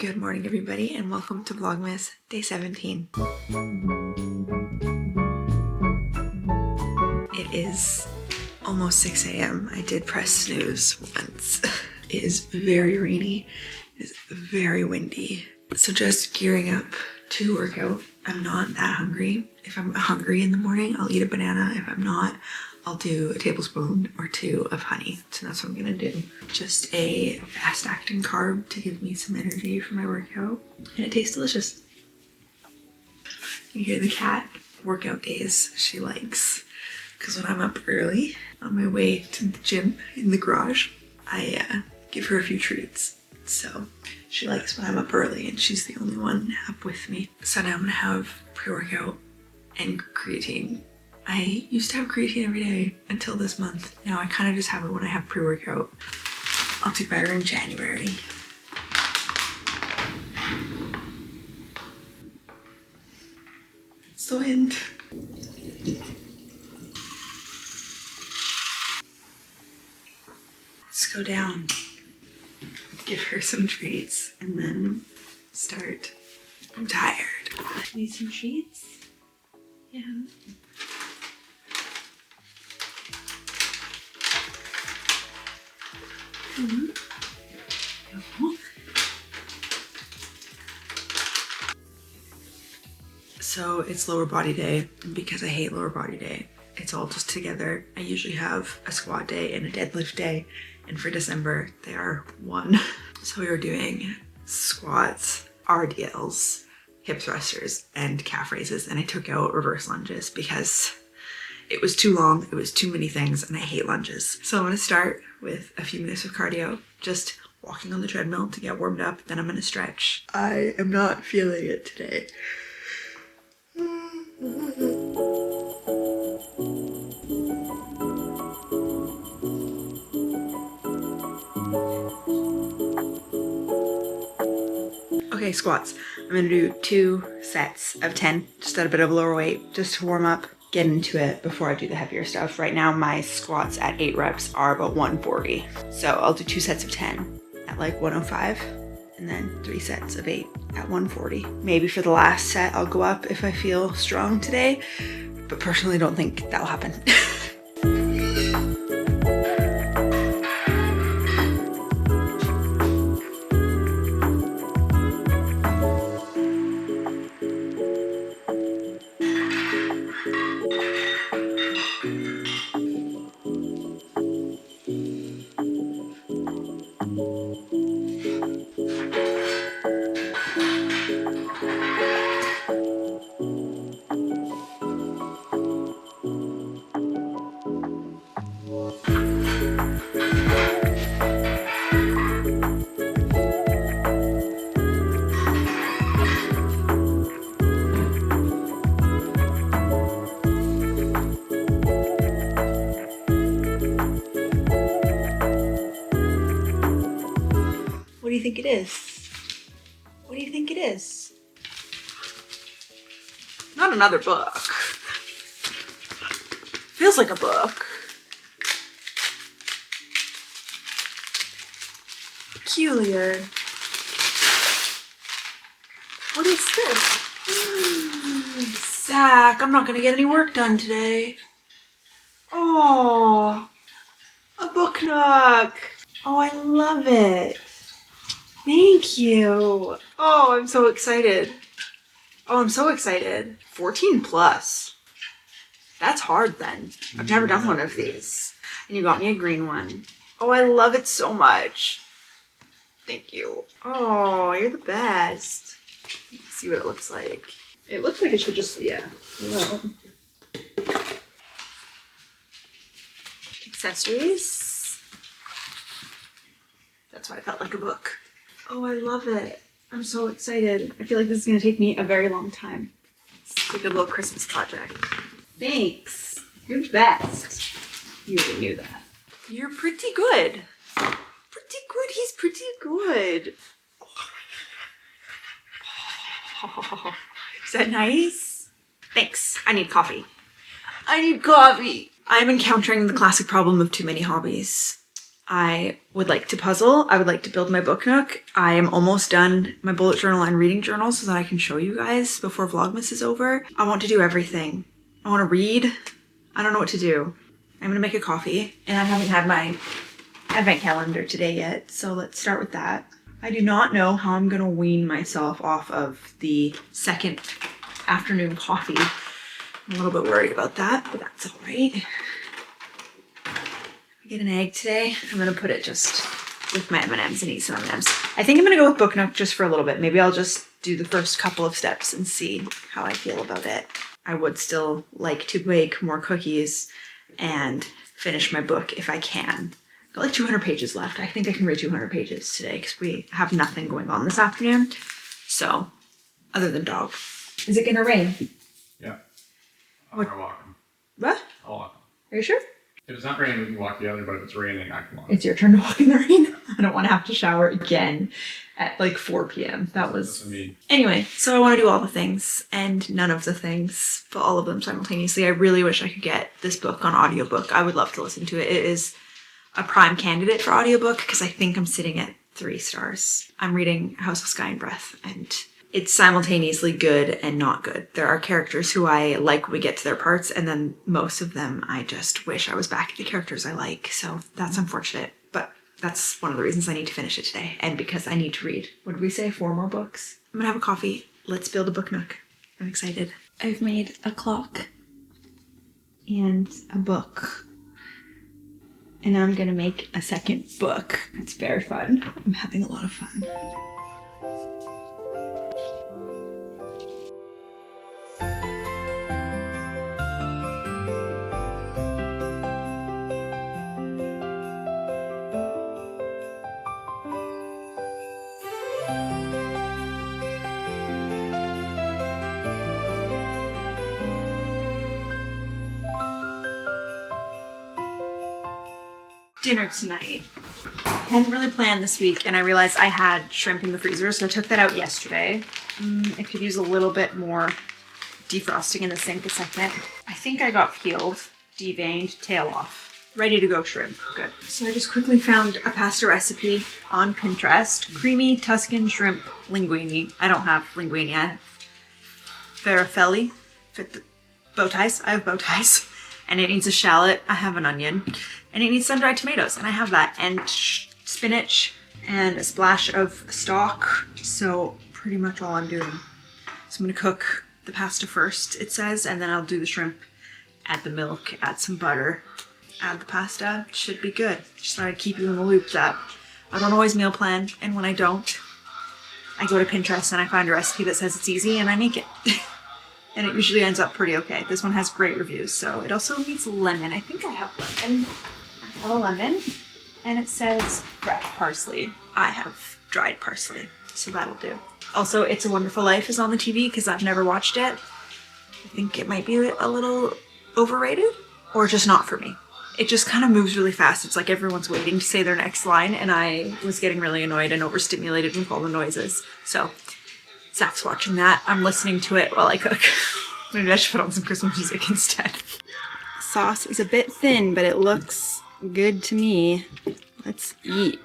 Good morning everybody and welcome to Vlogmas day 17. It is almost 6 a.m. I did press snooze once. It is very rainy, it is very windy. So just gearing up to work out. I'm not that hungry. If I'm hungry in the morning, I'll eat a banana. If I'm not, I'll do a tablespoon or 2 of honey. So that's what I'm gonna do. Just a fast acting carb to give me some energy for my workout. And it tastes delicious. You hear the cat. Workout days she likes. Because when I'm up early on my way to the gym in the garage, I give her a few treats. So she likes when I'm up early and she's the only one up with me. So now I'm gonna have pre-workout and creatine. I used to have creatine every day until this month. Now I kind of just have it when I have pre-workout. I'll do better in January. It's the wind. Let's go down, give her some treats, and then start. I'm tired. Need some treats? Yeah. So it's lower body day, and because I hate lower body day, it's all just together. I usually have a squat day and a deadlift day, and for December they are one. So we were doing squats, RDLs, hip thrusters, and calf raises, and I took out reverse lunges because it was too long, it was too many things, and I hate lunges. So I'm gonna start with a few minutes of cardio, just walking on the treadmill to get warmed up, then I'm gonna stretch. I am not feeling it today. Okay, squats. I'm gonna do 2 sets of 10, just at a bit of a lower weight, just to warm up, get into it before I do the heavier stuff. Right now, my squats at 8 reps are about 140. So I'll do 2 sets of 10 at like 105, and then 3 sets of 8 at 140. Maybe for the last set, I'll go up if I feel strong today, but personally, I don't think that'll happen. What do you think it is? What do you think it is? Not another book. Feels like a book. Peculiar. What is this? Zach, I'm not gonna get any work done today. Oh, a book nook. Oh, I love it. Thank you. Oh, I'm so excited. Oh, I'm so excited. 14 plus. That's hard then. I've never done one of these. And you got me a green one. Oh, I love it so much. Thank you. Oh, you're the best. Let's see what it looks like. It looks like it should just, yeah. Well. Accessories. That's why I felt like a book. Oh, I love it. I'm so excited. I feel like this is gonna take me a very long time. It's like a little Christmas project. Thanks. You're the best. You already knew that. You're pretty good. Pretty good. He's pretty good. Oh, is that nice? Thanks. I need coffee. I need coffee. I'm encountering the classic problem of too many hobbies. I would like to puzzle. I would like to build my book nook. I am almost done my bullet journal and reading journal so that I can show you guys before Vlogmas is over. I want to do everything. I want to read. I don't know what to do. I'm gonna make a coffee, and I haven't had my advent calendar today yet, so let's start with that. I do not know how I'm gonna wean myself off of the second afternoon coffee. I'm a little bit worried about that, but that's all right. I get an egg today. I'm gonna put it just with my M&Ms and eat some M&Ms. I think I'm gonna go with book nook just for a little bit. Maybe I'll just do the first couple of steps and see how I feel about it. I would still like to bake more cookies and finish my book if I can. I've got like 200 pages left. I think I can read 200 pages today because we have nothing going on this afternoon. So, other than dog. Is it gonna rain? Yeah. I'm gonna walk him. What? I'll walk him. Are you sure? If it's not raining, we can walk the other, but if it's raining, I can walk. It's your turn to walk in the rain. I don't want to have to shower again at like 4 p.m. That was... Anyway, so I want to do all the things and none of the things, but all of them simultaneously. I really wish I could get this book on audiobook. I would love to listen to it. It is a prime candidate for audiobook because I think I'm sitting at 3 stars. I'm reading House of Sky and Breath, and it's simultaneously good and not good. There are characters who I like when we get to their parts, and then most of them I just wish I was back at the characters I like. So that's unfortunate, but that's one of the reasons I need to finish it today, and because I need to read. What did we say? 4 more books? I'm gonna have a coffee. Let's build a book nook. I'm excited. I've made a clock and a book. And now I'm gonna make a second book. It's very fun. I'm having a lot of fun. Dinner tonight. I hadn't really planned this week, and I realized I had shrimp in the freezer, so I took that out yesterday. I could use a little bit more defrosting in the sink a second. I think I got peeled, deveined, tail off. Ready to go shrimp. Good. So I just quickly found a pasta recipe on Pinterest. Creamy Tuscan shrimp linguine. I don't have linguine. I have farfalle. Bow ties. I have bow ties. And it needs a shallot. I have an onion. And it needs sun-dried tomatoes, and I have that, and spinach, and a splash of stock. So pretty much all I'm doing. So I'm gonna cook the pasta first, it says, and then I'll do the shrimp, add the milk, add some butter, add the pasta. Should be good. Just thought I'd keep you in the loop that I don't always meal plan, and when I don't, I go to Pinterest and I find a recipe that says it's easy and I make it. And it usually ends up pretty okay. This one has great reviews, so it also needs lemon. I think I have lemon. I have a lemon, and it says fresh parsley. I have dried parsley, so that'll do. Also, It's a Wonderful Life is on the TV because I've never watched it. I think it might be a little overrated, or just not for me. It just kind of moves really fast. It's like everyone's waiting to say their next line, and I was getting really annoyed and overstimulated with all the noises. So Zach's watching that. I'm listening to it while I cook. Maybe I should put on some Christmas music instead. Sauce is a bit thin, but it looks good to me. Let's eat.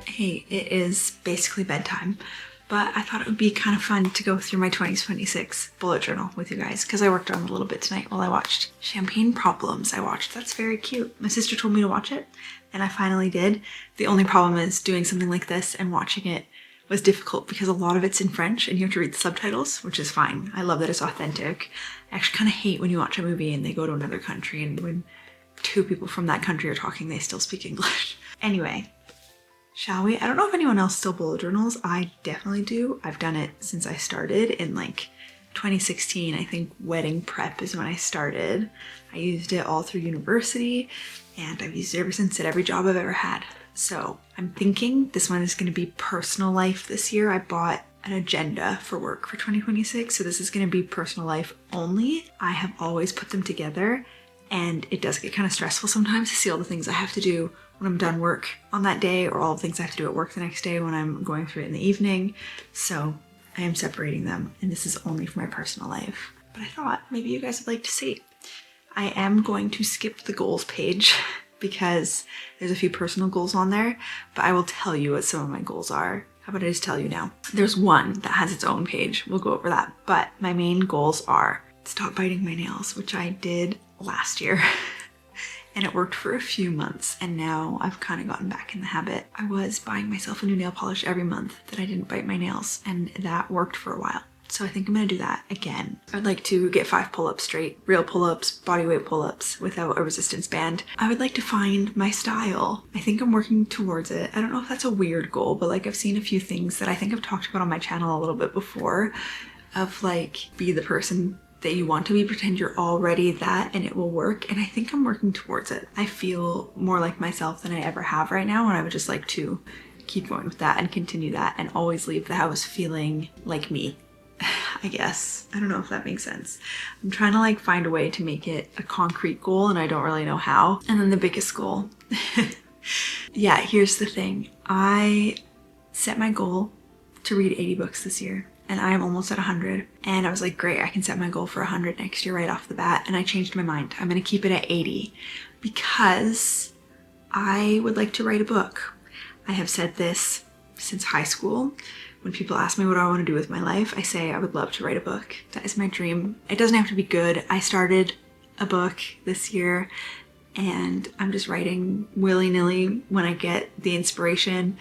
Hey, it is basically bedtime, but I thought it would be kind of fun to go through my 2026 bullet journal with you guys because I worked on it a little bit tonight while I watched Champagne Problems. That's very cute. My sister told me to watch it, and I finally did. The only problem is doing something like this and watching it was difficult because a lot of it's in French and you have to read the subtitles, which is fine. I love that it's authentic. I actually kind of hate when you watch a movie and they go to another country and when 2 people from that country are talking, they still speak English. Anyway. Shall we? I don't know if anyone else still bullet journals. I definitely do. I've done it since I started in like 2016, I think wedding prep is when I started. I used it all through university and I've used it ever since at every job I've ever had. So I'm thinking this one is going to be personal life this year. I bought an agenda for work for 2026, so this is going to be personal life only. I have always put them together and it does get kind of stressful sometimes to see all the things I have to do when I'm done work on that day, or all the things I have to do at work the next day when I'm going through it in the evening. So I am separating them, and this is only for my personal life. But I thought maybe you guys would like to see. I am going to skip the goals page because there's a few personal goals on there, but I will tell you what some of my goals are. How about I just tell you now? There's one that has its own page. We'll go over that. But my main goals are stop biting my nails, which I did last year. And it worked for a few months, and now I've kind of gotten back in the habit. I was buying myself a new nail polish every month that I didn't bite my nails, and that worked for a while. So I think I'm gonna do that again. I'd like to get 5 pull-ups straight, real pull-ups, bodyweight pull-ups without a resistance band. I would like to find my style. I think I'm working towards it. I don't know if that's a weird goal, but like I've seen a few things that I think I've talked about on my channel a little bit before, of like, be the person that you want to be, pretend you're already that and it will work. And I think I'm working towards it. I feel more like myself than I ever have right now, and I would just like to keep going with that and continue that and always leave the house feeling like me, I guess. I don't know if that makes sense. I'm trying to like find a way to make it a concrete goal and I don't really know how. And then the biggest goal. Yeah, here's the thing. I set my goal to read 80 books this year. And I am almost at 100. And I was like, great, I can set my goal for 100 next year right off the bat. And I changed my mind. I'm gonna keep it at 80 because I would like to write a book. I have said this since high school. When people ask me what I want to do with my life, I say I would love to write a book. That is my dream. It doesn't have to be good. I started a book this year and I'm just writing willy-nilly when I get the inspiration.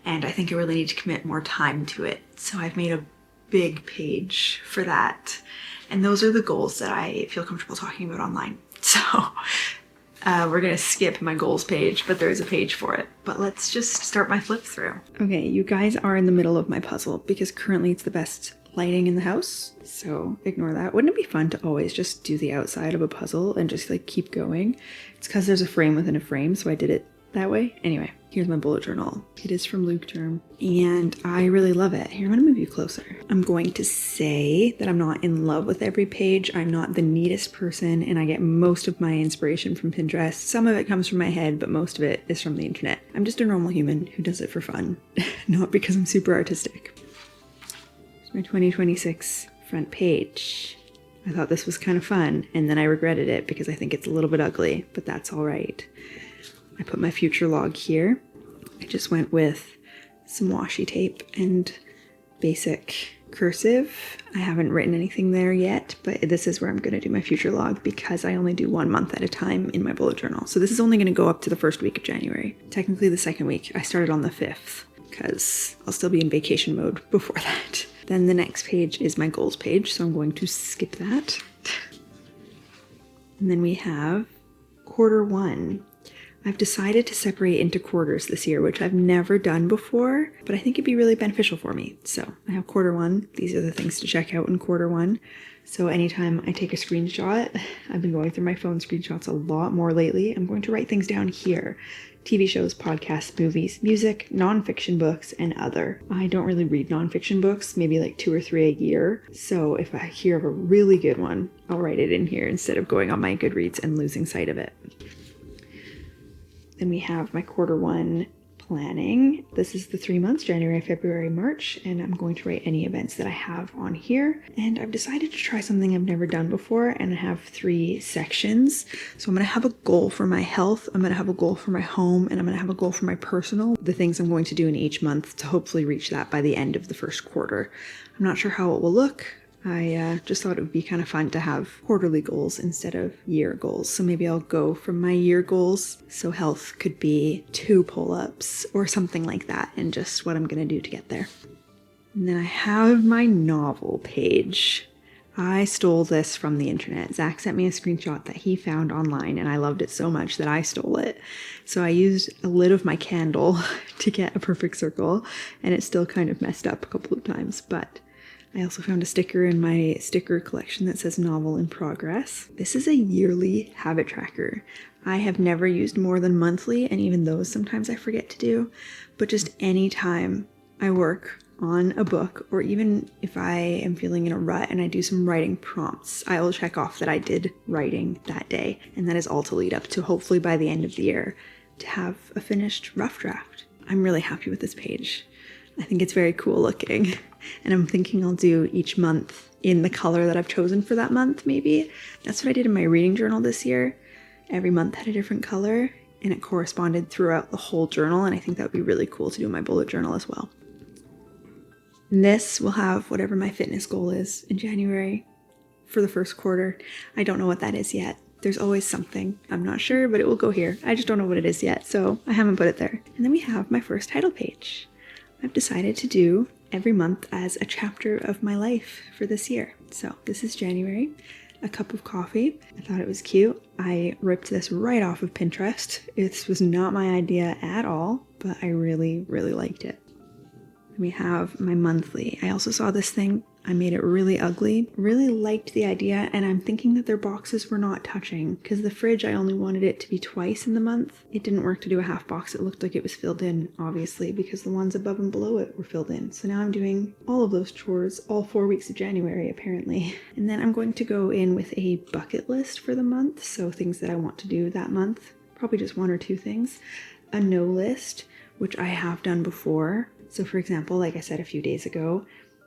And I think I really need to commit more time to it. So I've made a big page for that. And those are the goals that I feel comfortable talking about online. So we're gonna skip my goals page, but there's a page for it. But let's just start my flip through. Okay, you guys are in the middle of my puzzle because currently it's the best lighting in the house. So ignore that. Wouldn't it be fun to always just do the outside of a puzzle and just like keep going? It's because there's a frame within a frame, so I did it that way. Anyway, here's my bullet journal. It is from Luke Term and I really love it. Here, I'm gonna move you closer. I'm going to say that I'm not in love with every page. I'm not the neatest person and I get most of my inspiration from Pinterest. Some of it comes from my head, but most of it is from the internet. I'm just a normal human who does it for fun, not because I'm super artistic. Here's my 2026 front page. I thought this was kind of fun and then I regretted it because I think it's a little bit ugly, but that's all right. I put my future log here. I just went with some washi tape and basic cursive. I haven't written anything there yet, but this is where I'm going to do my future log because I only do 1 month at a time in my bullet journal. So this is only going to go up to the first week of January. Technically the second week. I started on the 5th because I'll still be in vacation mode before that. Then the next page is my goals page, so I'm going to skip that. And then we have quarter 1. I've decided to separate into quarters this year, which I've never done before, but I think it'd be really beneficial for me. So I have quarter 1. These are the things to check out in quarter 1. So anytime I take a screenshot, I've been going through my phone screenshots a lot more lately. I'm going to write things down here. TV shows, podcasts, movies, music, nonfiction books, and other. I don't really read nonfiction books, maybe like 2 or 3 a year. So if I hear of a really good one, I'll write it in here instead of going on my Goodreads and losing sight of it. Then we have my quarter 1 planning. This is the 3 months, January, February, March, and I'm going to write any events that I have on here. And I've decided to try something I've never done before, and I have 3 sections. So I'm going to have a goal for my health, I'm going to have a goal for my home, and I'm going to have a goal for my personal, the things I'm going to do in each month to hopefully reach that by the end of the first quarter. I'm not sure how it will look. I just thought it would be kind of fun to have quarterly goals instead of year goals. So maybe I'll go from my year goals. So health could be 2 pull-ups or something like that, and just what I'm going to do to get there. And then I have my novel page. I stole this from the internet. Zach sent me a screenshot that he found online and I loved it so much that I stole it. So I used a lid of my candle to get a perfect circle, and it's still kind of messed up a couple of times, but I also found a sticker in my sticker collection that says novel in progress. This is a yearly habit tracker. I have never used more than monthly, and even those sometimes I forget to do, but just any time I work on a book, or even if I am feeling in a rut and I do some writing prompts, I will check off that I did writing that day, and that is all to lead up to hopefully by the end of the year to have a finished rough draft. I'm really happy with this page. I think it's very cool looking, and I'm thinking I'll do each month in the color that I've chosen for that month, maybe. That's what I did in my reading journal this year. Every month had a different color, and it corresponded throughout the whole journal, and I think that would be really cool to do in my bullet journal as well. And this will have whatever my fitness goal is in January for the first quarter. I don't know what that is yet. There's always something. I'm not sure, but it will go here. I just don't know what it is yet, so I haven't put it there. And then we have my first title page. I've decided to do every month as a chapter of my life for this year. So this is January, a cup of coffee. I thought it was cute. I ripped this right off of Pinterest. This was not my idea at all, but I really, really liked it. We have my monthly. I also saw this thing. I made it really ugly. Really liked the idea, and I'm thinking that their boxes were not touching because the fridge, I only wanted it to be twice in the month. It didn't work to do a half box. It looked like it was filled in, obviously, because the ones above and below it were filled in. So now I'm doing all of those chores all 4 weeks of January, apparently. And then I'm going to go in with a bucket list for the month. So things that I want to do that month, probably just 1 or 2 things. A no list, which I have done before. So for example, like I said a few days ago,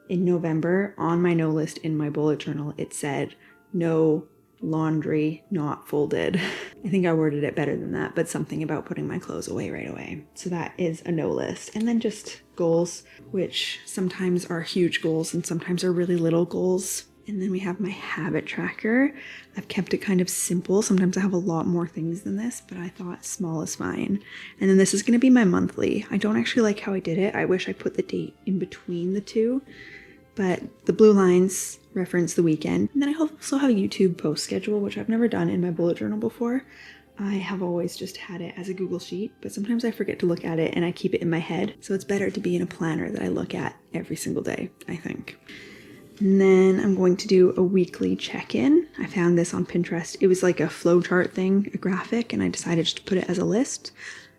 in November, on my no list in my bullet journal, it said no laundry not folded. I think I worded it better than that, but something about putting my clothes away right away. So that is a no list. And then just goals, which sometimes are huge goals and sometimes are really little goals. And then we have my habit tracker. I've kept it kind of simple. Sometimes I have a lot more things than this, but I thought small is fine. And then this is going to be my monthly. I don't actually like how I did it. I wish I put the date in between the two, but the blue lines reference the weekend. And then I also have a YouTube post schedule, which I've never done in my bullet journal before. I have always just had it as a Google Sheet, but sometimes I forget to look at it and I keep it in my head. So it's better to be in a planner that I look at every single day, I think. And then I'm going to do a weekly check-in. I found this on Pinterest. It was like a flowchart thing, a graphic, and I decided just to put it as a list.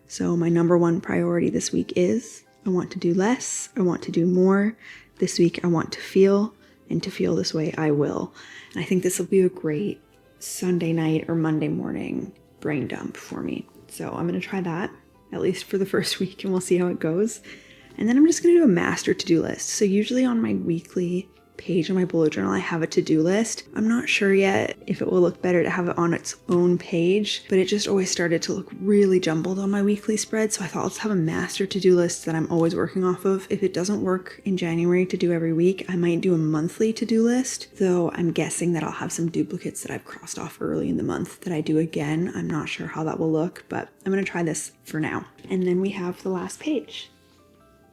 So my number 1 priority this week is I want to do less, I want to do more. This week I want to feel, and to feel this way I will. And I think this will be a great Sunday night or Monday morning brain dump for me. So I'm going to try that, at least for the first week, and we'll see how it goes. And then I'm just going to do a master to-do list. So usually on my weekly page on my bullet journal, I have a to-do list. I'm not sure yet if it will look better to have it on its own page, but it just always started to look really jumbled on my weekly spread. So I thought let's have a master to-do list that I'm always working off of. If it doesn't work in January to do every week, I might do a monthly to-do list, though I'm guessing that I'll have some duplicates that I've crossed off early in the month that I do again. I'm not sure how that will look, but I'm going to try this for now. And then we have the last page,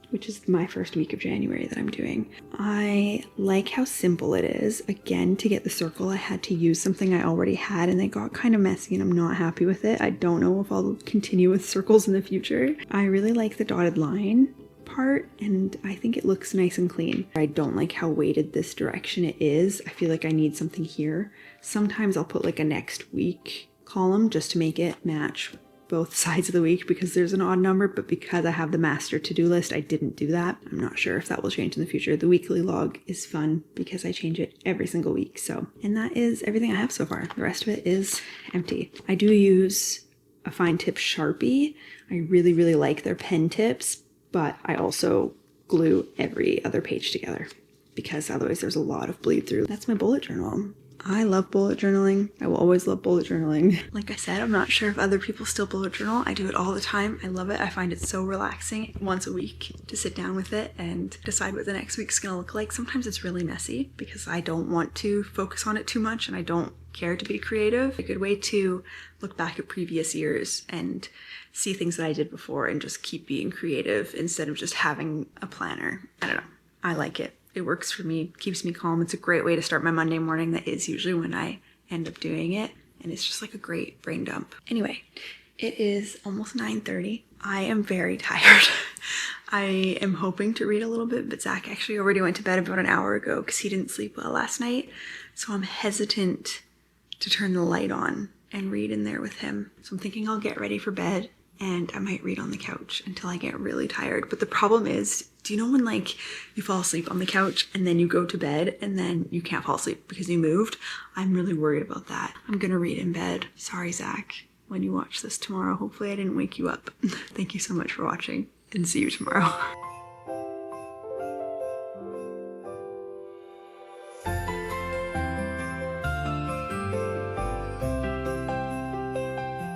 which is my first week of January that I'm doing. I like how simple it is. Again, to get the circle, I had to use something I already had, and they got kind of messy, and I'm not happy with it. I don't know if I'll continue with circles in the future. I really like the dotted line part, and I think it looks nice and clean. I don't like how weighted this direction it is. I feel like I need something here. Sometimes I'll put like a next week column just to make it match both sides of the week because there's an odd number, but because I have the master to-do list, I didn't do that. I'm not sure if that will change in the future. The weekly log is fun because I change it every single week. So, and that is everything I have so far. The rest of it is empty. I do use a fine tip Sharpie. I really, really like their pen tips, but I also glue every other page together because otherwise there's a lot of bleed through. That's my bullet journal. I love bullet journaling. I will always love bullet journaling. Like I said, I'm not sure if other people still bullet journal. I do it all the time. I love it. I find it so relaxing once a week to sit down with it and decide what the next week's gonna look like. Sometimes it's really messy because I don't want to focus on it too much and I don't care to be creative. A good way to look back at previous years and see things that I did before and just keep being creative instead of just having a planner. I don't know. I like it. It works for me, keeps me calm. It's a great way to start my Monday morning. That is usually when I end up doing it. And it's just like a great brain dump. Anyway, It is almost 9:30. I am very tired. I am hoping to read a little bit, but Zach actually already went to bed about an hour ago because he didn't sleep well last night. So I'm hesitant to turn the light on and read in there with him. So I'm thinking I'll get ready for bed and I might read on the couch until I get really tired. But the problem is, do you know when like you fall asleep on the couch and then you go to bed and then you can't fall asleep because you moved? I'm really worried about that. I'm gonna read in bed. Sorry, Zach, when you watch this tomorrow. Hopefully I didn't wake you up. Thank you so much for watching and see you tomorrow.